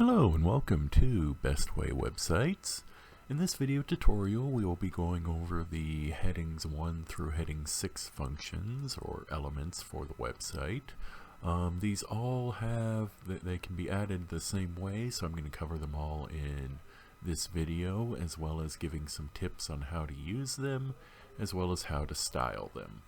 Hello and welcome to Best Way Websites. In this video tutorial we will be going over the headings 1 through heading 6 functions or elements for the website. These all they can be added the same way, so I'm going to cover them all in this video, as well as giving some tips on how to use them, as well as how to style them.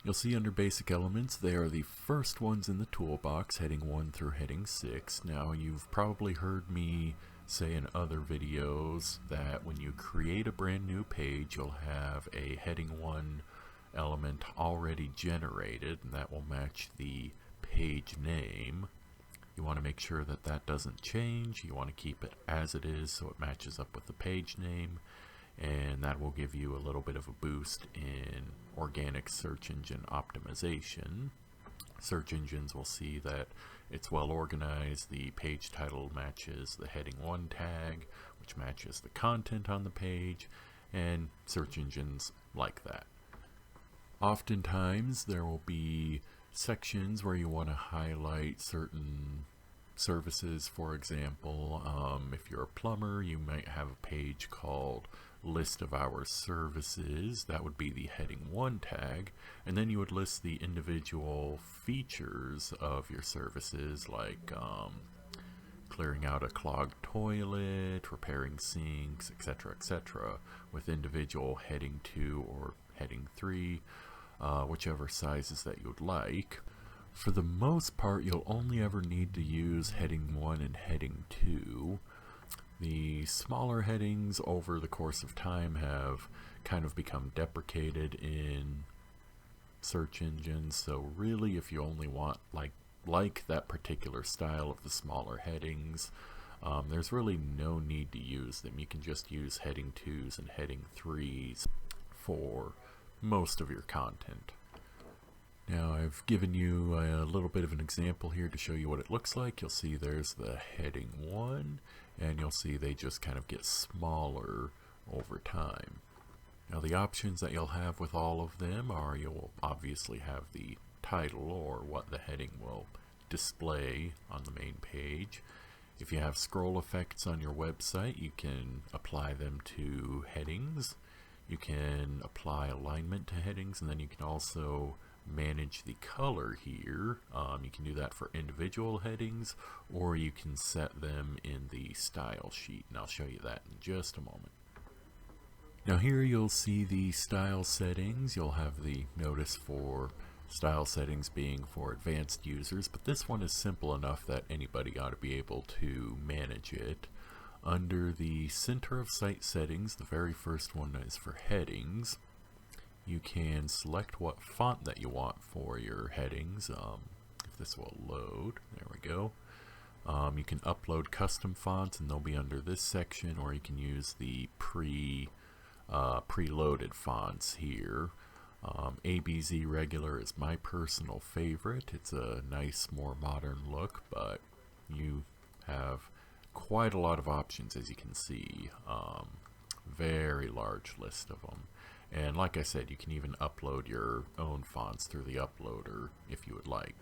You'll see under basic elements, they are the first ones in the toolbox, heading 1 through heading 6. Now, you've probably heard me say in other videos that when you create a brand new page, you'll have a heading 1 element already generated, and that will match the page name. You want to make sure that that doesn't change. You want to keep it as it is so it matches up with the page name, and that will give you a little bit of a boost in organic search engine optimization. Search engines will see that it's well organized, the page title matches the heading 1 tag, which matches the content on the page, and search engines like that. Oftentimes there will be sections where you want to highlight certain services. For example, if you're a plumber, you might have a page called List of Our Services. That would be the heading 1 tag, and then you would list the individual features of your services, like clearing out a clogged toilet, repairing sinks, etc., with individual heading 2 or heading 3, whichever sizes that you would like. For the most part, you'll only ever need to use heading 1 and heading 2. The smaller headings over the course of time have kind of become deprecated in search engines, so really if you only want like that particular style of the smaller headings, there's really no need to use them. You can just use heading 2s and heading 3s for most of your content. Now I've given you a little bit of an example here to show you what it looks like. You'll see there's the heading 1, and you'll see they just kind of get smaller over time. Now the options that you'll have with all of them are, you'll obviously have the title, or what the heading will display on the main page. If you have scroll effects on your website, you can apply them to headings. You can apply alignment to headings, and then you can also manage the color here. You can do that for individual headings, or you can set them in the style sheet, and I'll show you that in just a moment. Now here you'll see the style settings. You'll have the notice for style settings being for advanced users, but this one is simple enough that anybody ought to be able to manage it. Under the center of site settings, the very first one is for headings. You can select what font that you want for your headings. If this will load, there we go. You can upload custom fonts, and they'll be under this section, or you can use the preloaded fonts here. ABZ Regular is my personal favorite. It's a nice, more modern look, but you have quite a lot of options, as you can see. Very large list of them. And like I said, you can even upload your own fonts through the uploader if you would like.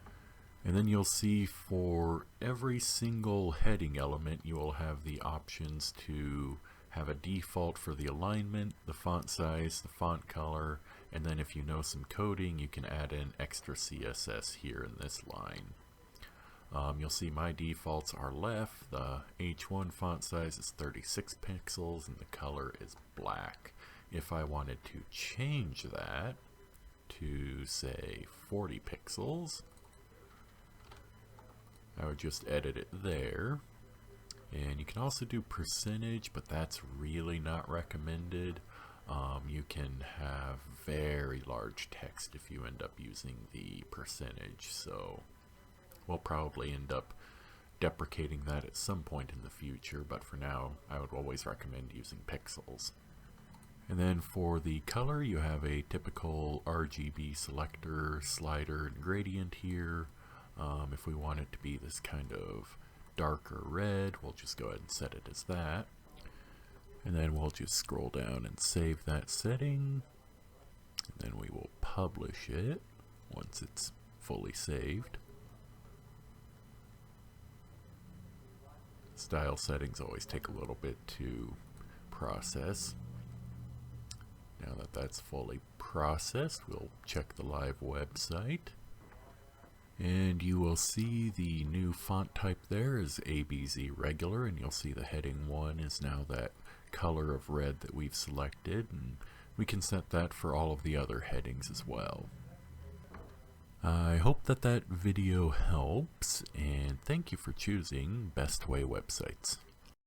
And then you'll see for every single heading element, you will have the options to have a default for the alignment, the font size, the font color, and then if you know some coding, you can add in extra CSS here in this line. You'll see my defaults are left. The H1 font size is 36 pixels and the color is black. If I wanted to change that to, say, 40 pixels, I would just edit it there. And you can also do percentage, but that's really not recommended. You can have very large text if you end up using the percentage, so we'll probably end up deprecating that at some point in the future, but for now I would always recommend using pixels. And then for the color, you have a typical RGB selector, slider, and gradient here. If we want it to be this kind of darker red, we'll just go ahead and set it as that. And then we'll just scroll down and save that setting. And then we will publish it once it's fully saved. Style settings always take a little bit to process. Now that that's fully processed, we'll check the live website. And you will see the new font type there is ABZ regular, and you'll see the heading 1 is now that color of red that we've selected, and we can set that for all of the other headings as well. I hope that that video helps, and thank you for choosing Bestway Websites.